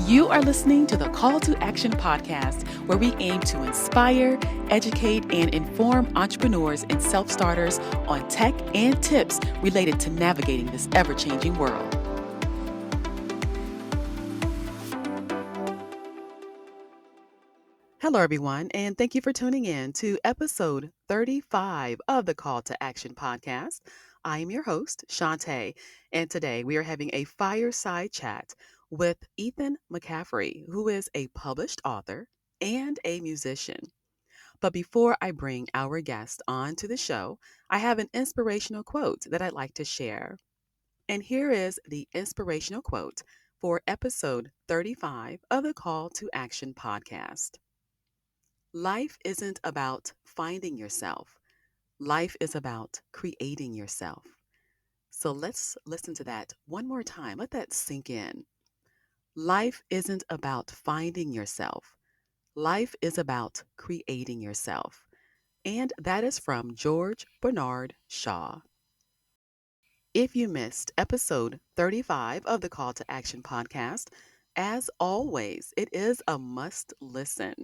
You are listening to the Call to Action podcast, where we aim to inspire, educate, and inform entrepreneurs and self starters on tech and tips related to navigating this ever changing world. Hello, everyone, and thank you for tuning in to episode 35 of the Call to Action podcast. I am your host, Shantae, and today we are having a fireside chat with Ethan McCaffrey, who is a published author and a musician. But before I bring our guest on to the show, I have an inspirational quote that I'd like to share. And here is the inspirational quote for episode 35 of the Call to Action podcast. Life isn't about finding yourself. Life is about creating yourself. So let's listen to that one more time. Let that sink in. Life isn't about finding yourself. Life is about creating yourself. And that is from George Bernard Shaw. If you missed episode 35 of the Call to Action podcast, as always, it is a must listen.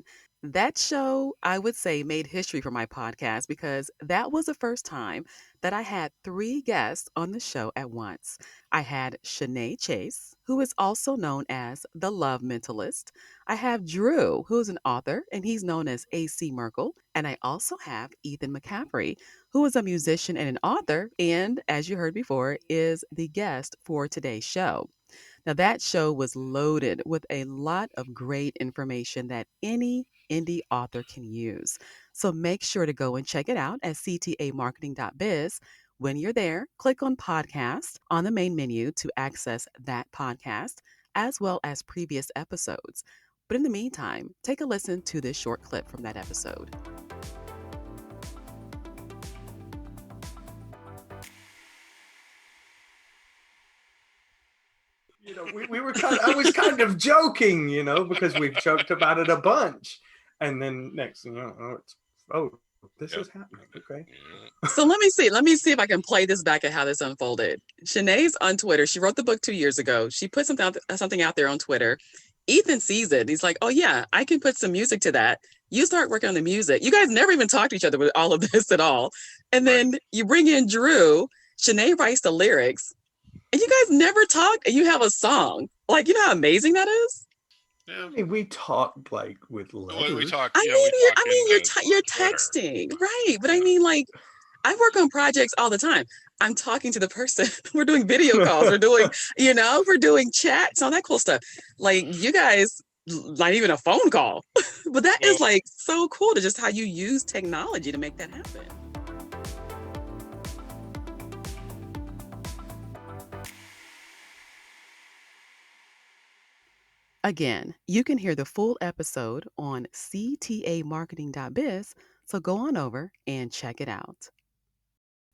That show, I would say, made history for my podcast because that was the first time that I had three guests on the show at once. I had Shanae Chase, who is also known as the Love Mentalist. I have Drew, who's an author, and he's known as AC Merkel. And I also have Ethan McCaffrey, who is a musician and an author, and as you heard before, is the guest for today's show. Now, that show was loaded with a lot of great information that any indie author can use. So make sure to go and check it out at ctamarketing.biz. When you're there, click on podcast on the main menu to access that podcast, as well as previous episodes. But in the meantime, take a listen to this short clip from that episode. I was kind of joking, because we've joked about it a bunch. And then next thing you know, this is happening. Okay. So let me see if I can play this back at how this unfolded. Shanae's on Twitter. She wrote the book 2 years ago. She put something out there on Twitter. Ethan sees it. He's like, oh yeah, I can put some music to that. You start working on the music. You guys never even talked to each other with all of this at all. And then you bring in Drew. Shanae writes the lyrics. And you guys never talked, and you have a song. Like, you know how amazing that is? Yeah. I mean, we talked like with letters. We talked. You're texting, right? But I mean, like, I work on projects all the time. I'm talking to the person. We're doing video calls. We're doing, we're doing chats, all that cool stuff. Like, you guys, not even a phone call. But that is like so cool to just how you use technology to make that happen. Again, you can hear the full episode on ctamarketing.biz, so go on over and check it out.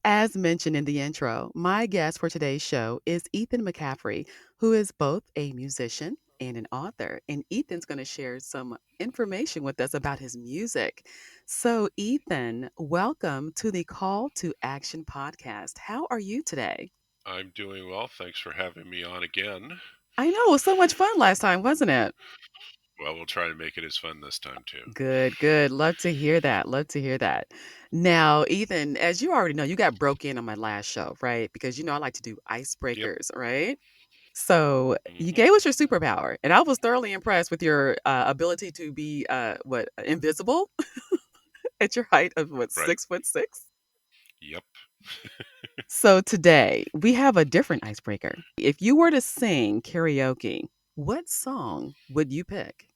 As mentioned in the intro, my guest for today's show is Ethan McCaffrey, who is both a musician and an author. And Ethan's going to share some information with us about his music. So, Ethan, welcome to the Call to Action podcast. How are you today? I'm doing well. Thanks for having me on again. I know, it was so much fun last time, wasn't it? Well, we'll try to make it as fun this time, too. Good. Love to hear that. Now, Ethan, as you already know, you got broke in on my last show, right? Because, I like to do icebreakers, right? So you gave us your superpower, and I was thoroughly impressed with your ability to be, invisible at your height of, 6'6"? Yep. So today, we have a different icebreaker. If you were to sing karaoke, what song would you pick?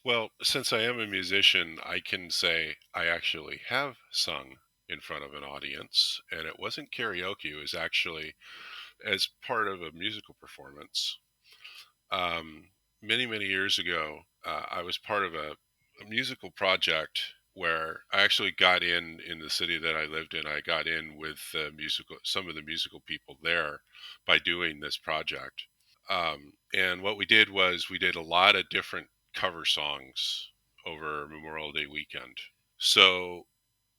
Well, since I am a musician, I can say I actually have sung in front of an audience, and it wasn't karaoke. It was actually as part of a musical performance. Many, many years ago, I was part of a musical project where I actually got in the city that I lived in. I got in with some of the musical people there by doing this project. And what we did was we did a lot of different cover songs over Memorial Day weekend. So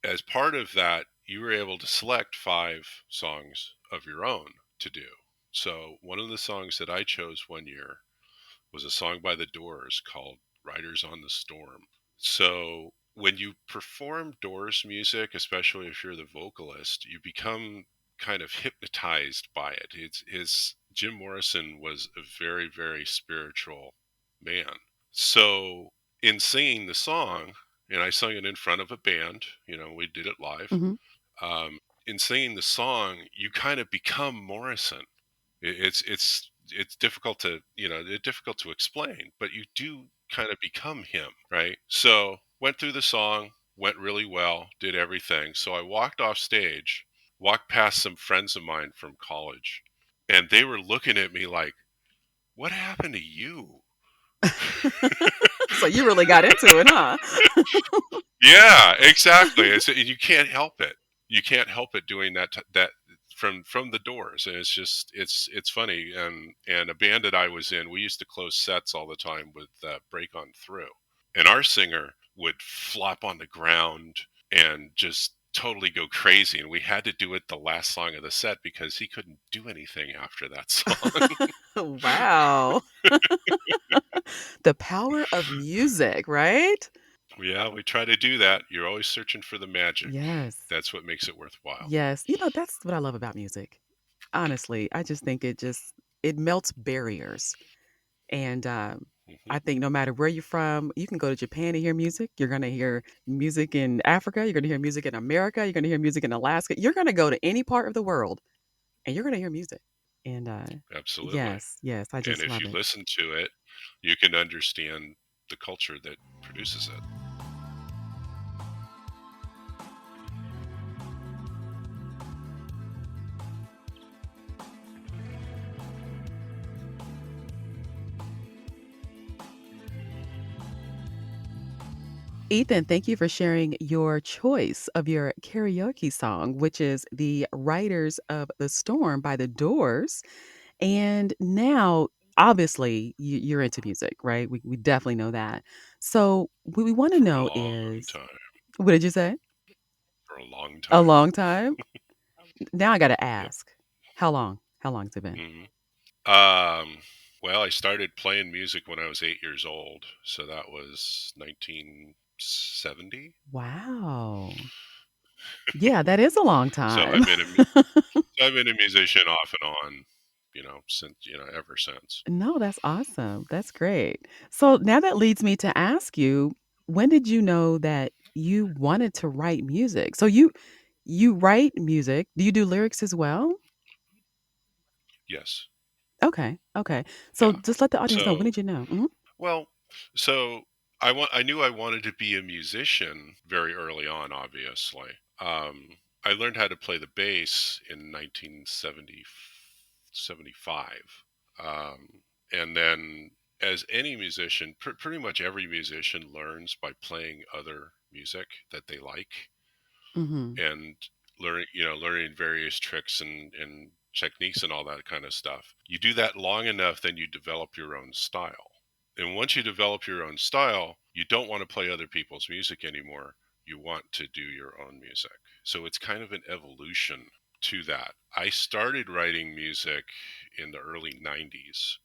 as part of that, you were able to select 5 songs of your own to do. So one of the songs that I chose one year was a song by the Doors called Riders on the Storm. So when you perform Doors music, especially if you're the vocalist, you become kind of hypnotized by it. It's his Jim Morrison was a very, very spiritual man. So in singing the song, and I sung it in front of a band, we did it live. Hmm. Um, in singing the song, you kind of become Morrison. It's difficult to it's difficult to explain, but you do kind of become him, right? So went through the song, went really well, did everything. So I walked off stage, walked past some friends of mine from college, and they were looking at me like, "What happened to you?" So you really got into it, huh? Yeah, exactly. You can't help it. You can't help it doing that from the Doors, and it's funny. And a band that I was in, we used to close sets all the time with "Break On Through," and our singer would flop on the ground and just totally go crazy, and we had to do it the last song of the set because he couldn't do anything after that song. Wow. The power of music, right? Yeah, we try to do that. You're always searching for the magic. Yes. That's what makes it worthwhile. Yes. That's what I love about music. Honestly, I just think it melts barriers. And Hmm. I think no matter where you're from, you can go to Japan and hear music. You're going to hear music in Africa. You're going to hear music in America. You're going to hear music in Alaska. You're going to go to any part of the world and you're going to hear music. And Absolutely. yes, yes, I And just if love you it. listen to it, you can understand the culture that produces it. Ethan, thank you for sharing your choice of your karaoke song, which is The Riders of the Storm by The Doors. And now, obviously, you're into music, right? We definitely know that. So, what we want to For a know long is, time. what did you say? For a long A time. long time? Now I got to Yep. ask, how long? How long has it been? Hmm. Um, well, I started playing music when I was 8 years old, so that was 1970. Wow. Yeah, that is a long So time. I've been a musician off and on, since ever since. No, that's awesome. That's great. So now that leads me to ask you, when did you know that you wanted to write music? So you write music. Do you do lyrics as well? Yes. Okay. Okay. So Yeah. just let the audience know, when So did you know? Mhm. Well, so I knew I wanted to be a musician very early on, obviously. I learned how to play the bass in 1975. And then as any musician, pretty much every musician learns by playing other music that they like Mhm. and learning various tricks and techniques and all that kind of stuff. You do that long enough, then you develop your own style. And once you develop your own style, you don't want to play other people's music anymore. You want to do your own music. So it's kind of an evolution to that. I started writing music in the early 90s.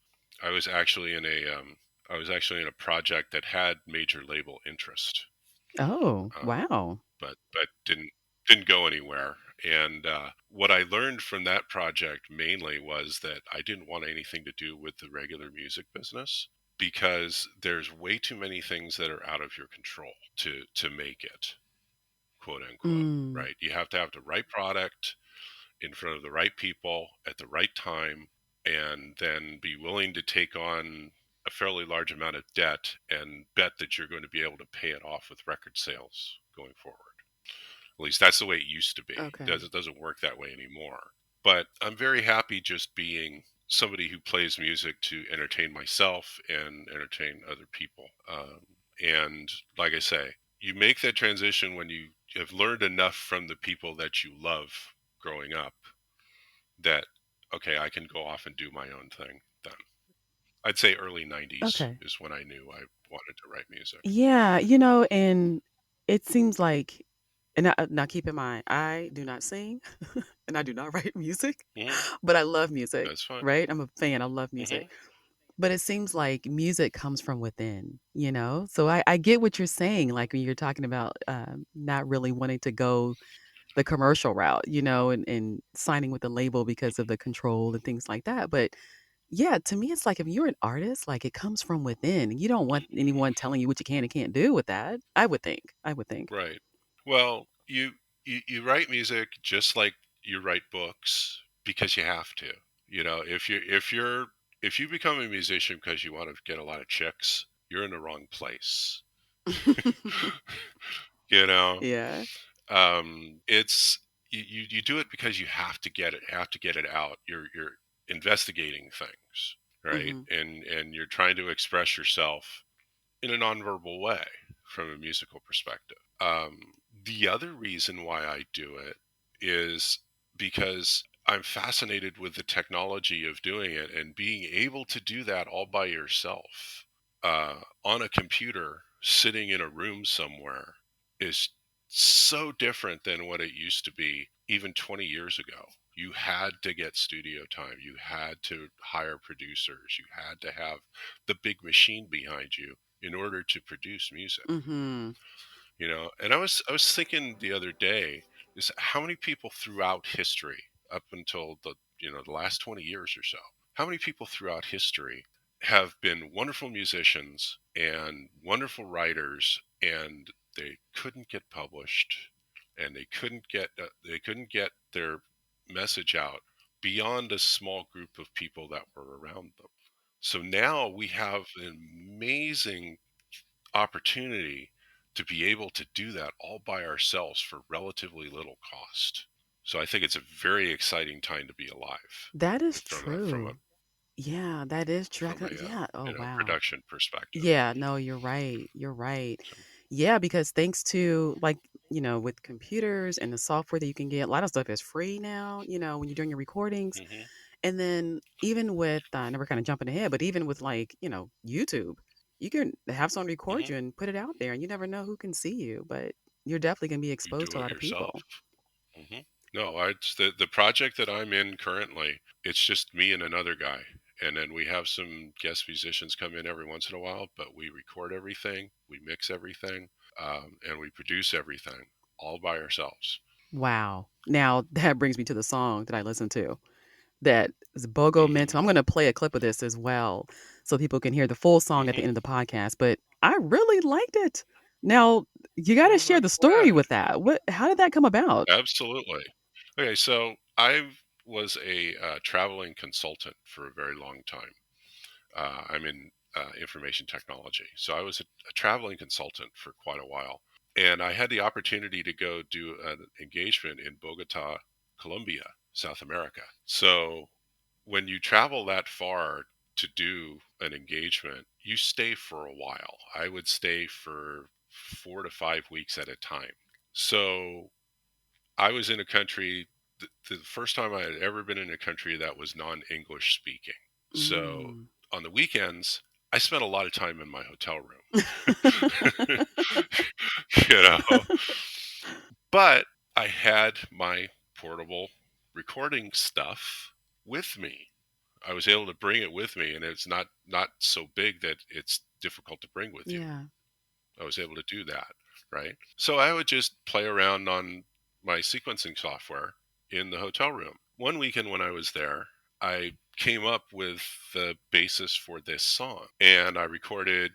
I was actually in a I was actually in a project that had major label interest. Oh, Um, wow. but didn't go anywhere. And what I learned from that project mainly was that I didn't want anything to do with the regular music business because there's way too many things that are out of your control to make it, quote unquote. Mm. Right? You have to have the right product in front of the right people at the right time, and then be willing to take on a fairly large amount of debt and bet that you're going to be able to pay it off with record sales going forward. At least that's the way it used to be. Okay. It doesn't work that way anymore. But I'm very happy just being somebody who plays music to entertain myself and entertain other people. And like I say, you make that transition when you have learned enough from the people that you love growing up that, okay, I can go off and do my own thing then. I'd say early 90s Okay. is when I knew I wanted to write music. Yeah, and it seems like, and now keep in mind, I do not sing and I do not write music, Hmm. but I love music, That's fine. right? I'm a fan. I love Hmm. music. But it seems like music comes from within, you know? So I get what you're saying, like when you're talking about not really wanting to go the commercial route, you know, and signing with the label because of the control and things like that. But yeah, to me, it's like if you're an artist, like it comes from within. You don't want anyone telling you what you can and can't do with that. I would think. I would think. Right. Well, you write music just like you write books because you have to. You know, if you become a musician because you want to get a lot of chicks, you're in the wrong place. You know, Yeah. it's you do it because you have to get it out. You're investigating things, right? Hmm. And you're trying to express yourself in a nonverbal way from a musical perspective. Um, the other reason why I do it is because I'm fascinated with the technology of doing it and being able to do that all by yourself on a computer sitting in a room somewhere is so different than what it used to be even 20 years ago. You had to get studio time. You had to hire producers. You had to have the big machine behind you in order to produce music, Hmm. you know. And I was thinking the other day is how many people throughout history up until the last 20 years or so, how many people throughout history have been wonderful musicians and wonderful writers, and they couldn't get published, and they couldn't get their message out beyond a small group of people that were around them. So now we have an amazing opportunity to be able to do that all by ourselves for relatively little cost. So I think it's a very exciting time to be alive That is from a from a true. Yeah, that is true. from a Yeah. Oh, wow. production perspective. Yeah, no, you're right. You're right. So, Yeah, because thanks to like, with computers and the software that you can get, a lot of stuff is free now, when you're doing your recordings. hmm And then even with, I know we're kind of jumping ahead, but even with like, YouTube, you can have someone record hmm you and put it out there and you never know who can see you, but you're definitely going to be you exposed to do a it lot of yourself. people. hmm No, it's the project that I'm in currently. It's just me and another guy, and then we have some guest musicians come in every once in a while. But we record everything, we mix everything, and we produce everything all by ourselves. Wow. Now that brings me to the song that I listened to. That is Bogo hmm Mental. I'm gonna play a clip of this as well so people can hear the full song at the hmm end of the podcast, but I really liked it. Now, you gotta Well, share I'm the story glad. with that. How did that come about? Absolutely. Okay, so I was a traveling consultant for a very long time. I'm in information technology, so I was a traveling consultant for quite a while, and I had the opportunity to go do an engagement in Bogota, Colombia, South America. So when you travel that far to do an engagement, you stay for a while. I would stay for 4 to 5 weeks at a time. So I was in a country, the first time I had ever been in a country that was non English speaking. So Mm. on the weekends, I spent a lot of time in my hotel room, you know, but I had my portable recording stuff with me. I was able to bring it with me, and it's not so big that it's difficult to bring with you. Yeah. I was able to do that, right? So I would just play around on my sequencing software in the hotel room. One weekend when I was there, I came up with the basis for this song, and I recorded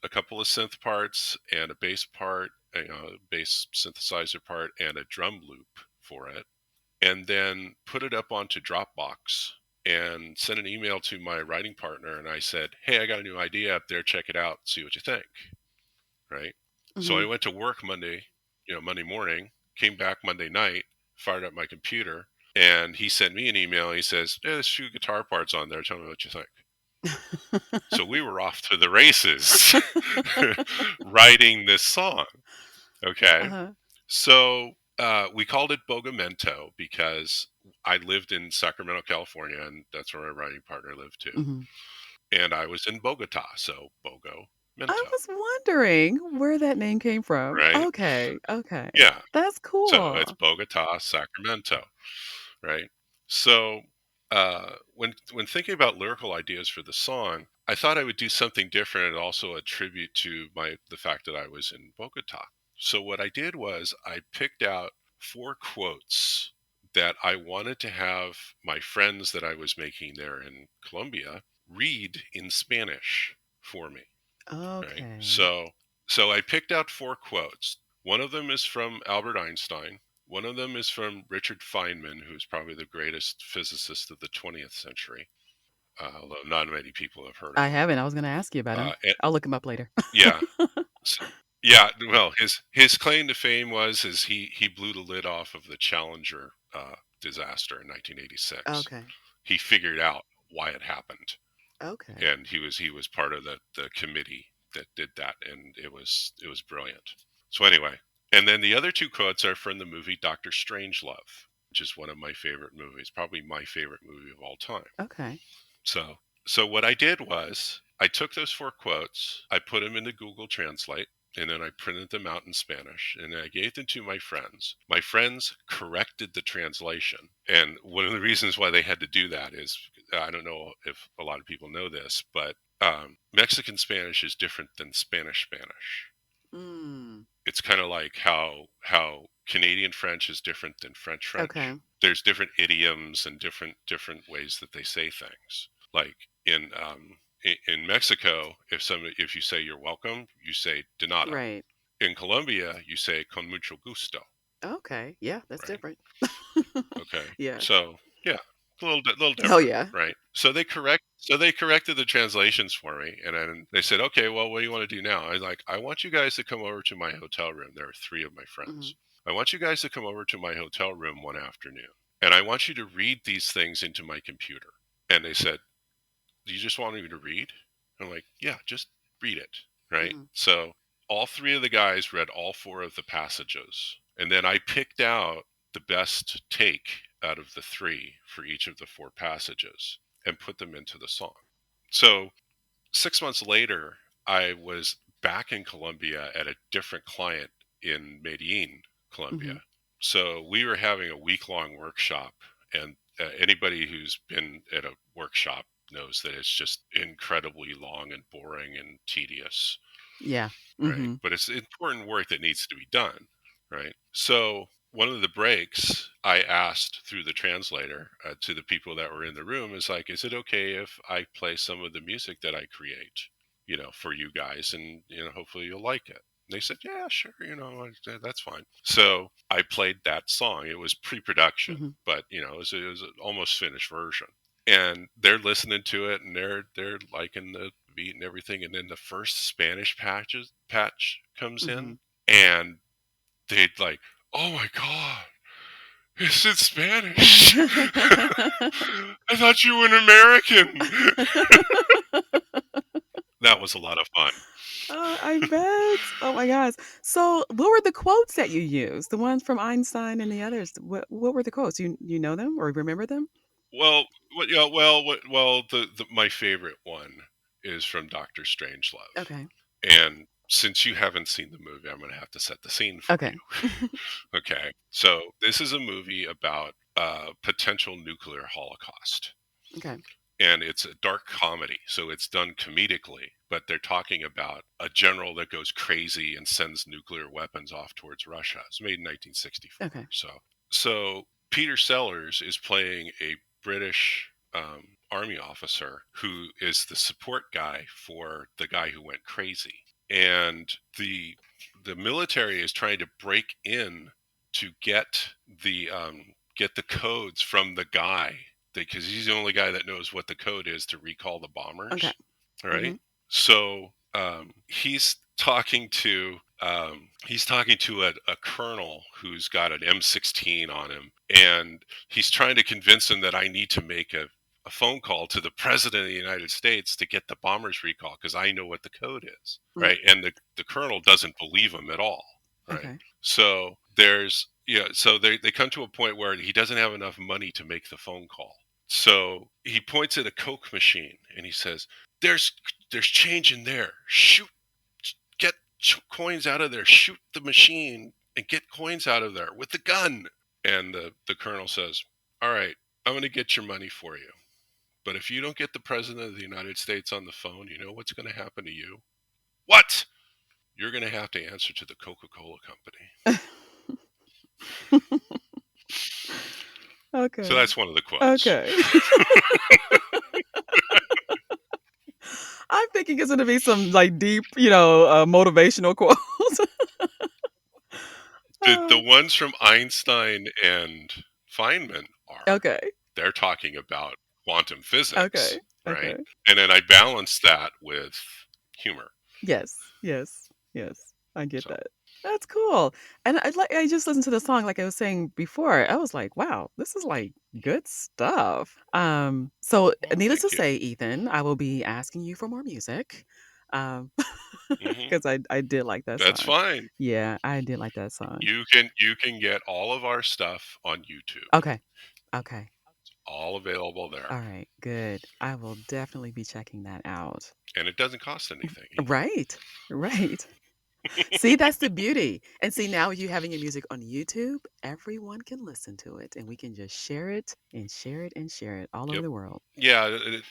a couple of synth parts and a bass part, bass synthesizer part, and a drum loop for it, and then put it up onto Dropbox and sent an email to my writing partner. And I said, "Hey, I got a new idea up there. Check it out. See what you think." Right? So I Mhm. went to work Monday morning, came back Monday night, fired up my computer, and he sent me an email. He says, "Yeah, there's a few guitar parts on there. Tell me what you think." So we were off to the races writing this song. Okay. Uh-huh. So we called it Bogamento because I lived in Sacramento, California, and that's where my writing partner lived too. Mhm. And I was in Bogota, so Bogo I Mento, was wondering where that name came from. right? Okay, okay. Yeah. That's So it's cool. Bogota, Sacramento, right? So when thinking about lyrical ideas for the song, I thought I would do something different and also a tribute to the fact that I was in Bogota. So what I did was I picked out 4 quotes that I wanted to have my friends that I was making there in Colombia read in Spanish for me, right? Okay. So I picked out 4 quotes. One of them is from Albert Einstein. One of them is from Richard Feynman, who's probably the greatest physicist of the 20th century, although not many people have heard of I him. haven't. I was gonna ask you about him. And, I'll look him up later. yeah, s yeah, well, his claim to fame is he blew the lid off of the Challenger, disaster in 1986. Okay. He figured out why it happened, Okay. and he was part of the committee that did that, and it was brilliant. So anyway, and then the other 2 quotes are from the movie Doctor Strangelove, which is one of my favorite movies, probably my favorite movie of all time. Okay. So so what I did was I took those 4 quotes, I put them into Google Translate, and then I printed them out in Spanish, and I gave them to my friends. My friends corrected the translation, and one of the reasons why they had to do that is I don't know if a lot of people know this, but Mexican Spanish is different than Spanish Spanish. Mm. It's kind of like how Canadian French is different than French French. Okay. There's different idioms and different ways that they say things. Like in Mexico, if you say you're welcome, you say de nada. Right. In Colombia, you say con mucho gusto, Okay. Yeah, that's right? different. Okay, Yeah. so yeah, little Oh different, yeah. right? So they corrected the translations for me, and then they said, okay, well, what do you want to do now? I was like, I want you guys to come over to my hotel room. There are 3 of my Hmm. friends. I want you guys to come over to my hotel room one afternoon, and I want you to read these things into my computer. And they said, do you just want me to read? I'm like, yeah, just read it, right? Hmm. So all 3 of the guys read all 4 of the passages, and then I picked out the best take out of the 3 for each of the 4 passages and put them into the song. So 6 months later, I was back in Colombia at a different client in Medellin, Hmm. Colombia. So we were having a week-long workshop, and anybody who's been at a workshop knows that it's just incredibly long and boring and tedious, Yeah. right? Hmm. But it's important work that needs to be done, right? So one of the breaks, I asked through the translator to the people that were in the room, is like, is it okay if I play some of the music that I create, for you guys, and hopefully you'll like it. And they said, yeah, sure, that's fine. So I played that song. It was pre-production, Hmm. but it was an almost finished version. And they're listening to it, and they're liking the beat and everything. And then the first Spanish patch comes Hmm. in, and they'd like, oh my god, it's in Spanish. I thought you were an American. That was a lot of fun. I bet. Oh my gosh. So, what were the quotes that you used? The ones from Einstein and the others. What were the quotes? You know them or remember them? Well, my favorite one is from Doctor Strangelove, Okay. and since you haven't seen the movie, I'm going to have to set the scene for Okay. you. Okay, so this is a movie about potential nuclear holocaust, Okay. and it's a dark comedy, so it's done comedically. But they're talking about a general that goes crazy and sends nuclear weapons off towards Russia. It's made in 1964. Okay. So Peter Sellers is playing a British army officer who is the support guy for the guy who went crazy, and the military is trying to break in to get the codes from the guy, because he's the only guy that knows what the code is to recall the Okay. bombers. All right. Mhm. So he's talking to a colonel who's got an M16 on him, and he's trying to convince him that I need to make a phone call to the president of the United States to get the bombers recall because I know what the code is, Mm. right? And the colonel doesn't believe him at all, right? Okay. So so they come to a point where he doesn't have enough money to make the phone call. So he points at a Coke machine and he says, "There's change in there. Shoot, get coins out of there. Shoot the machine and get coins out of there with the gun." And the colonel says, "All right, I'm going to get your money for you." But if you don't get the President of the United States on the phone, you know what's going to happen to you? What? You're going to have to answer to the Coca-Cola Company. So Okay. that's one of the quotes. Okay. I'm thinking it's gonna be some like deep, motivational quote. The Oh, ones from Einstein and Feynman are, okay. they're talking about quantum Okay. physics, right? Okay. And then I balance that with humor. Yes. Yes. Yes. I get So, that. That's cool. And I just listened to the song like I was saying before. I was like, wow, this is like good stuff. So well, needless thank to you. say, Ethan, I will be asking you for more music. Um Hmm. because I did like that That's song. fine. Yeah, I did like that song. You can get all of our stuff on YouTube. Okay. Okay. All available there. All right. Good. I will definitely be checking that out. And it doesn't cost anything either. Right. Right. See, that's the beauty. And see, now you having your music on YouTube, everyone can listen to it and we can just share it and share it and share it all over Yep. the world. Yeah, the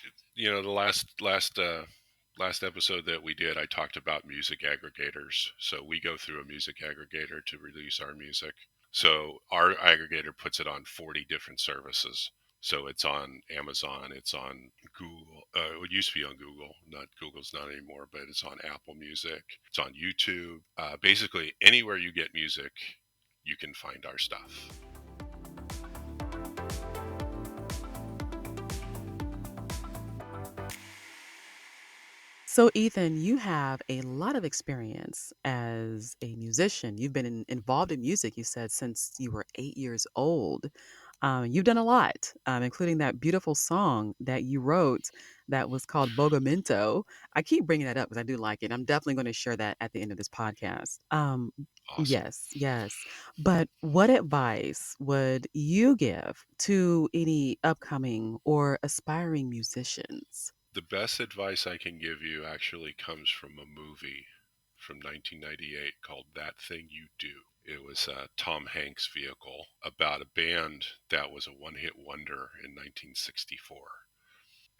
last episode that we did, I talked about music aggregators. So we go through a music aggregator to release our music. So our aggregator puts it on 40 different services. So it's on Amazon, it's on Google. It used to be on Google, not Google's not anymore, but it's on Apple Music. It's on YouTube. Basically, anywhere you get music, you can find our stuff. So, Ethan, you have a lot of experience as a musician. You've been involved in music, you said, since you were 8 years old. You've done a lot, including that beautiful song that you wrote that was called Bogamento. I keep bringing that up because I do like it. I'm definitely going to share that at the end of this podcast. Awesome. Yes, yes. But what advice would you give to any upcoming or aspiring musicians? The best advice I can give you actually comes from a movie from 1998 called That Thing You Do. It was a Tom Hanks vehicle about a band that was a one hit wonder in 1964.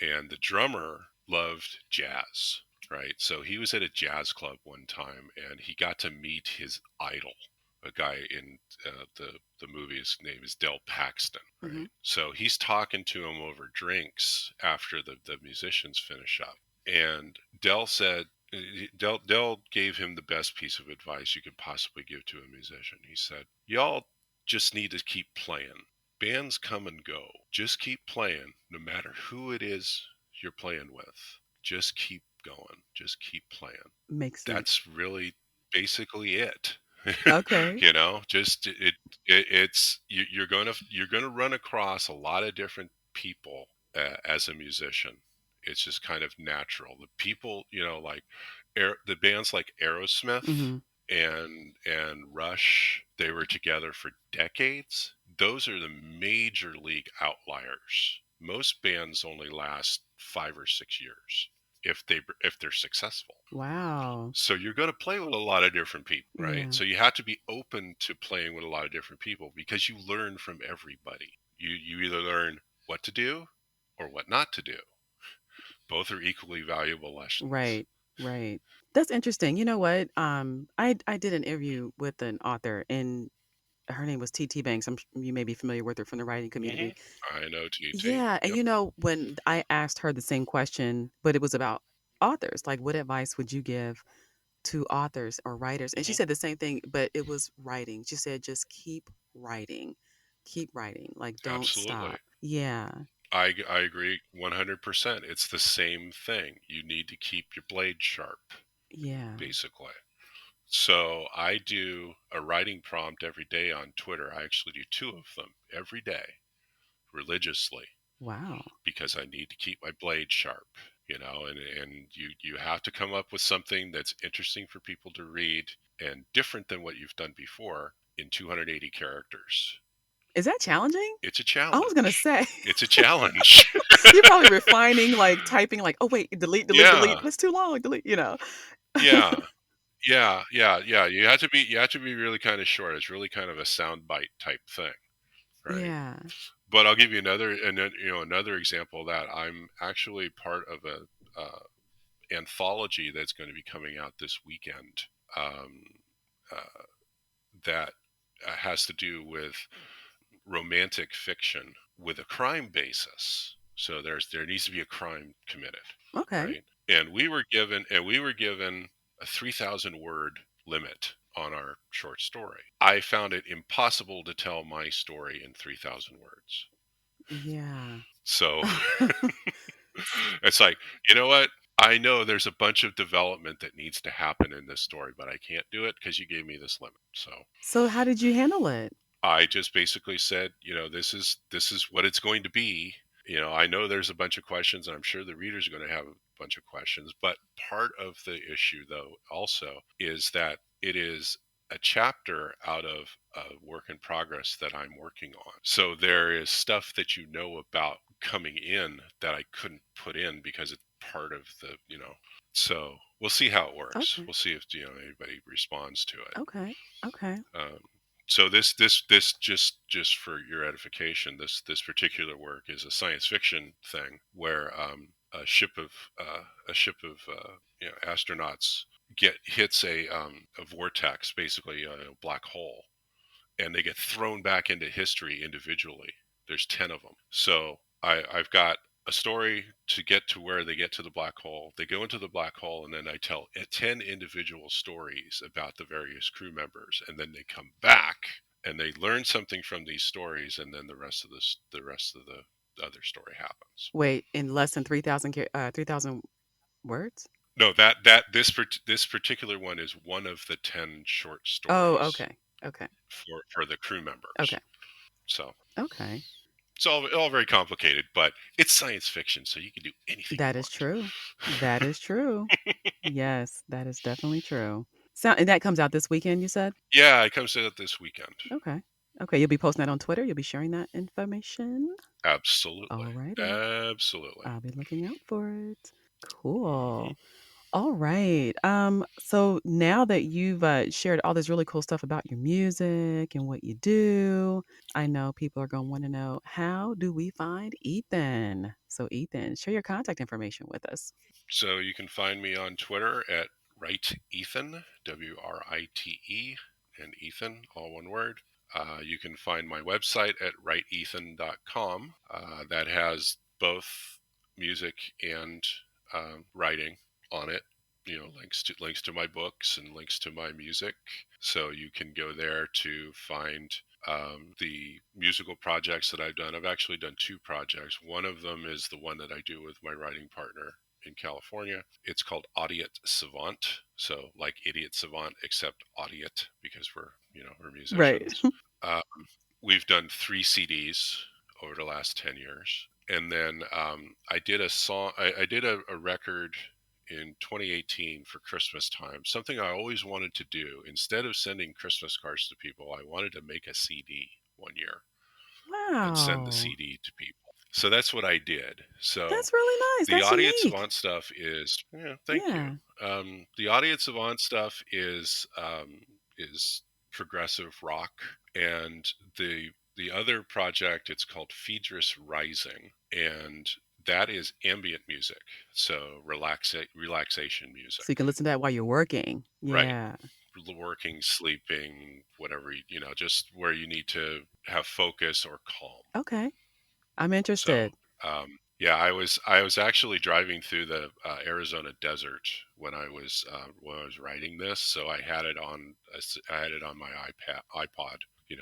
And the drummer loved jazz, right? So he was at a jazz club one time and he got to meet his idol, a guy in the movie. His name is Del Paxton, Hmm. right? So he's talking to him over drinks after the musicians finish up. And Del said, Del gave him the best piece of advice you could possibly give to a musician. He said, y'all just need to keep playing. Bands come and go. Just keep playing, no matter who it is you're playing with. Just keep going. Just keep playing. Makes sense. That's really basically it. Okay. Just it's you're gonna run across a lot of different people as a musician. It's just kind of natural. The people, like the bands like Aerosmith Hmm. and Rush, they were together for decades. Those are the major league outliers. Most bands only last 5 or 6 years if they're successful. Wow. So you're going to play with a lot of different people, right? Yeah. So you have to be open to playing with a lot of different people because you learn from everybody. You either learn what to do or what not to do. Both are equally valuable lessons. Right. Right. That's interesting. You know what? I did an interview with an author, and her name was TT Banks. You may be familiar with her from the writing Hmm. community. I know TT. Yeah, and Yep. when I asked her the same question, but it was about authors, like what advice would you give to authors or writers? And she Hmm. said the same thing, but it was writing. She said just keep writing, like don't Absolutely. stop. Yeah, I agree 100%. It's the same thing. You need to keep your blade sharp, yeah. basically. So I do a writing prompt every day on Twitter. I actually do two of them every day religiously Wow. because I need to keep my blade sharp, and you have to come up with something that's interesting for people to read and different than what you've done before in 280 characters. Is that challenging? It's a I was gonna challenge. say. It's a challenge. You're probably refining, like typing, like, oh wait, delete, delete, delete. Yeah. That's too long. Delete. Yeah. Yeah. You have to be really kind of short. It's really kind of a soundbite type thing, right? Yeah. But I'll give you another, and then, another example of that. I'm actually part of a anthology that's going to be coming out this weekend. Um, uh, that has to do with romantic fiction with a crime basis. So there needs to be a crime committed, Okay. right? And we were given a 3,000 word limit on our short story. I found it impossible to tell my story in 3,000 words. Yeah. So it's like, you know what? I know there's a bunch of development that needs to happen in this story, but I can't do it because you gave me this limit. So So how did you handle it? I just basically said, this is what it's going to be. I know there's a bunch of questions, and I'm sure the readers are going to have a bunch of questions. But part of the issue, though, also is that it is a chapter out of a work in progress that I'm working on. So there is stuff that about coming in that I couldn't put in because it's part of the. So we'll see how it works. Okay. We'll see if anybody responds to it. Okay. Okay. Um, so this just for your edification, this particular work is a science fiction thing where a ship of astronauts hits a vortex, basically a black hole, and they get thrown back into history individually. There's 10 of them. So I've got a story to get to where they get to the black hole. They go into the black hole, and then I tell 10 individual stories about the various crew members, and then they come back and they learn something from these stories, and then the other story happens. Wait, in less than 3,000 words? No, this particular one is one of the 10 short Oh, stories okay. Okay. for the crew members. Okay. So Okay. it's all very complicated, but it's science fiction, so you can do anything you That is want. true. That is true. Yes, that is definitely true. So, and that comes out this weekend, you said? Yeah, it comes out this weekend. Okay. Okay, you'll be posting that on Twitter. You'll be sharing that information. Absolutely. Alrighty. Absolutely. I'll be looking out for it. Cool. All right. So now that you've shared all this really cool stuff about your music and what you do, I know people are going to want to know, how do we find Ethan? So Ethan, share your contact information with us. So you can find me on Twitter at Write Ethan, WRITE, and Ethan, all one word. You can find my website at writeethan.com. That has both music and writing on it. Links to my books and links to my music. So you can go there to find the musical projects that I've done. I've actually done two projects. One of them is the one that I do with my writing partner in California. It's called Audiot Savant. So like Idiot Savant, except Audiot, because we're Right. musicians. Um, we've done 3 CDs over the last 10 years. And then I did a song, I did a record in 2018 for Christmas time, something I always wanted to do. Instead of sending Christmas cards to people, I wanted to make a CD one year and send the Wow. CD to people. So that's what I did. So That's really nice. the That's Audience unique. Savant stuff is, yeah, thank you. Yeah. The Audience Savant stuff is progressive rock, and the other project, it's called Phaedrus Rising, and that is ambient music, so relaxation music. So you can listen to that while you're working. Right. Yeah. Working, sleeping, whatever, just where you need to have focus or calm. Okay. I'm So, interested. yeah, I was actually driving through the Arizona desert when I was writing this, so I had it on my iPod,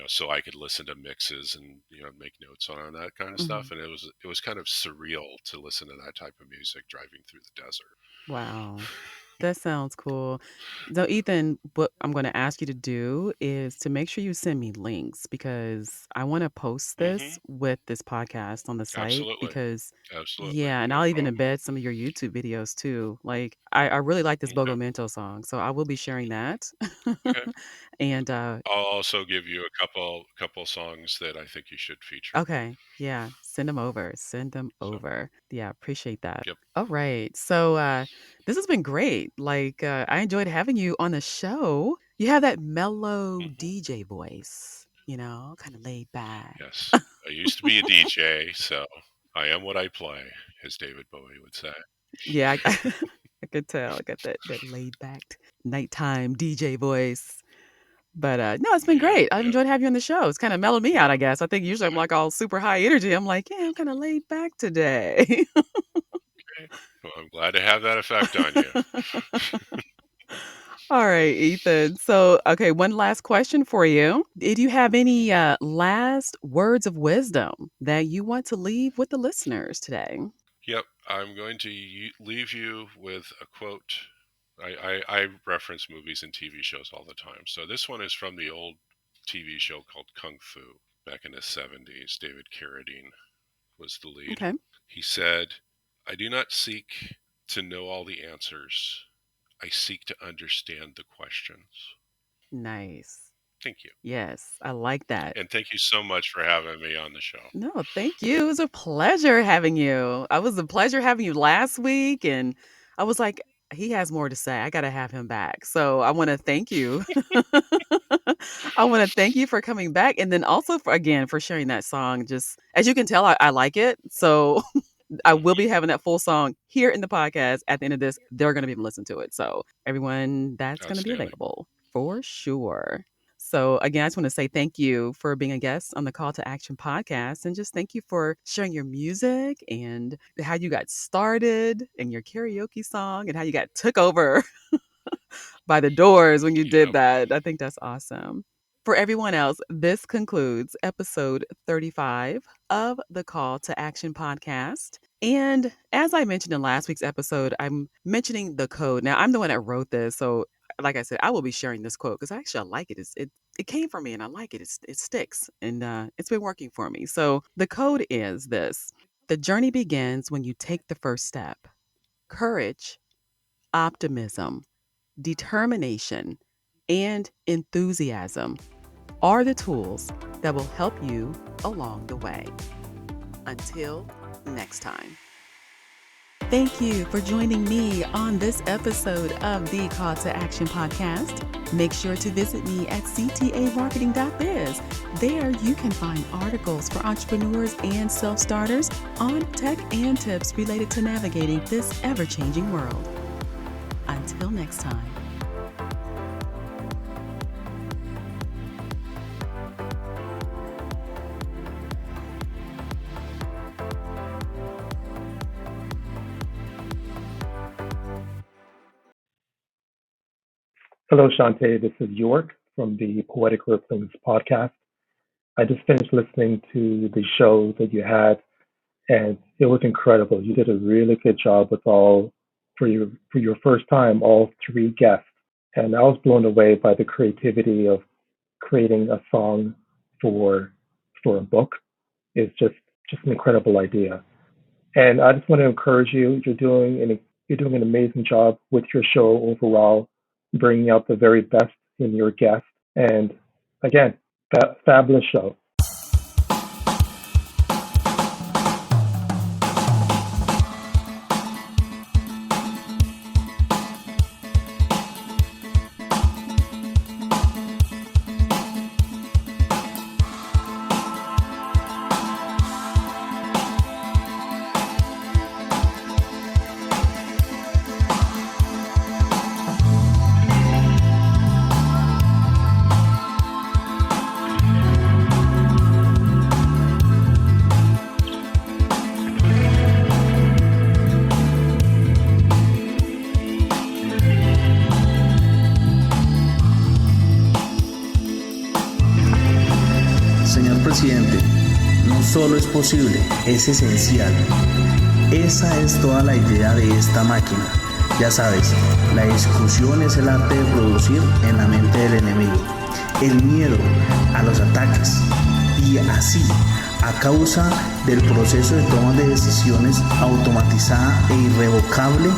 so I could listen to mixes and make notes on that kind of Mhm. stuff, and it was kind of surreal to listen to that type of music driving through the desert. Wow. That sounds cool. So, Ethan, what I'm going to ask you to do is to make sure you send me links, because I want to post Hmm. this with this podcast on the site. Absolutely, Because, absolutely, yeah, and no I'll even problem. embed some of your YouTube videos too. Like, I really like this Okay, Bogomento song, so I will be sharing that. okay. And, I'll also give you a couple songs that I think you should feature. okay, yeah, send them over. Send them So, over. Yeah, appreciate that. yep. All right. So this has been great. I enjoyed having you on the show. You have that mellow Hmm. DJ voice. kind of laid back. Yes. I used to be a DJ, so I am what I play, as David Bowie would say. Yeah, I could tell. I got that laid back nighttime DJ voice. But no, it's been Yep, great. I've yep. enjoyed having you on the show. It's kind of mellowed me out, I guess. I think usually I'm like all super high energy. I'm like, yeah, I'm kind of laid back today. Okay. Well, I'm glad to have that effect on you. All right, Ethan. So, okay, one last question for you. Did you have any last words of wisdom that you want to leave with the listeners today? Yep, I'm going to leave you with a quote. I reference movies and TV shows all the time. So this one is from the old TV show called Kung Fu back in the 70s. David Carradine was the lead. Okay. He said, I do not seek to know all the answers. I seek to understand the questions. Nice. Thank you. Yes, I like that. And thank you so much for having me on the show. No, thank you. It was a pleasure having you. It was a pleasure having you last week. And I was like, he has more to say. I got to have him back. So I want to thank you. I want to thank you for coming back. And then also for sharing that song. Just as you can tell, I like it. So I will be having that full song here in the podcast at the end of this. They're going to be able to listen to it. So everyone, that's going to be Outstanding. available for sure. So again, I just want to say thank you for being a guest on the Call to Action podcast, and just thank you for sharing your music and how you got started and your karaoke song and how you got took over by the Doors when you did Yep. that. I think that's awesome. For everyone else, this concludes episode 35 of the Call to Action podcast. And as I mentioned in last week's episode, I'm mentioning the code. Now, I'm the one that wrote this. So, like I said, I will be sharing this quote because actually I like it. It came from me and I like it. It sticks and it's been working for me. So, the code is this: the journey begins when you take the first step. Courage, optimism, determination, and enthusiasm are the tools that will help you along the way. Until next time. Thank you for joining me on this episode of the Call to Action podcast. Make sure to visit me at ctamarketing.biz. There you can find articles for entrepreneurs and self-starters on tech and tips related to navigating this ever-changing world. Until next time. Hello, Shantae. This is York from the Poetic Ripplings podcast. I just finished listening to the show that you had, and it was incredible. You did a really good job with for your first time, all three guests. And I was blown away by the creativity of creating a song for a book. It's just an incredible idea. And I just want to encourage you. You're doing an amazing job with your show overall, bringing out the very best in your guests. And again, fabulous show. Señor presidente, no solo es posible, es esencial. Esa es toda la idea de esta máquina. Ya sabes, la discusión es el arte de producir en la mente del enemigo el miedo a los ataques y así, a causa del proceso de toma de decisiones automatizada e irrevocable,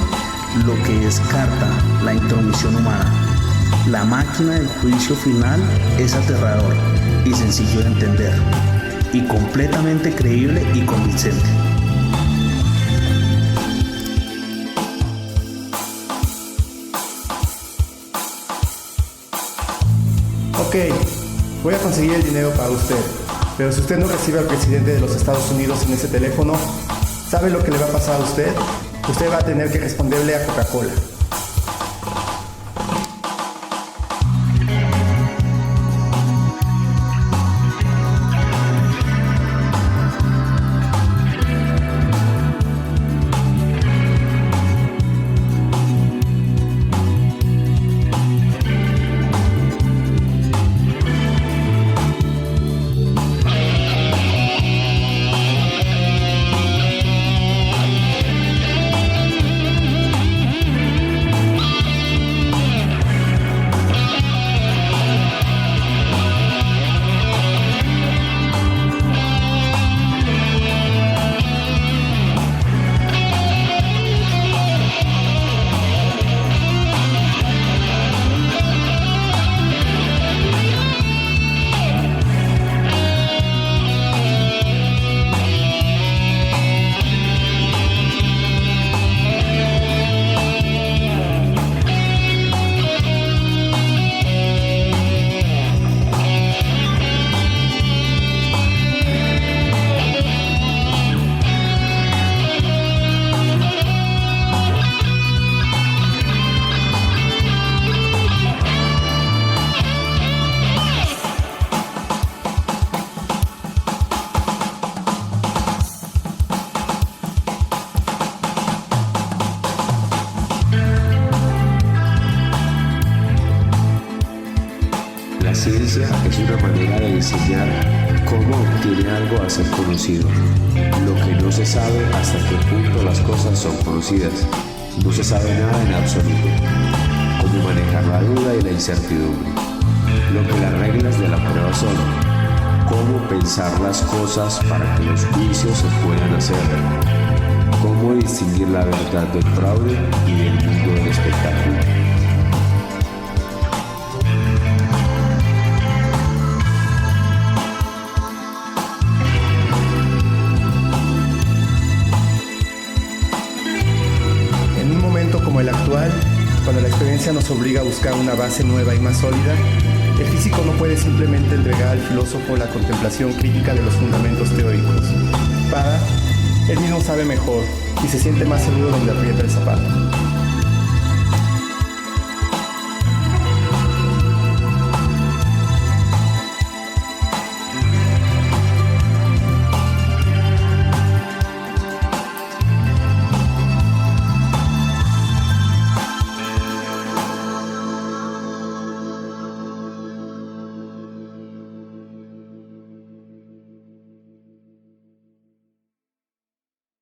lo que descarta la intromisión humana. La máquina del juicio final es aterrador y sencillo de entender, y completamente creíble y convincente. Ok, voy a conseguir el dinero para usted. Pero si usted no recibe al presidente de los Estados Unidos en ese teléfono, ¿sabe lo que le va a pasar a usted? Usted va a tener que responderle a Coca-Cola. La ciencia es una manera de enseñar cómo obtiene algo a ser conocido. Lo que no se sabe hasta qué punto las cosas son conocidas. No se sabe nada en absoluto. Cómo manejar la duda y la incertidumbre. Lo que las reglas de la prueba son. Cómo pensar las cosas para que los juicios se puedan hacer. Cómo distinguir la verdad del fraude y del mundo del espectáculo. Como el actual, cuando la experiencia nos obliga a buscar una base nueva y más sólida, el físico no puede simplemente entregar al filósofo la contemplación crítica de los fundamentos teóricos. Él mismo sabe mejor y se siente más seguro donde aprieta el zapato.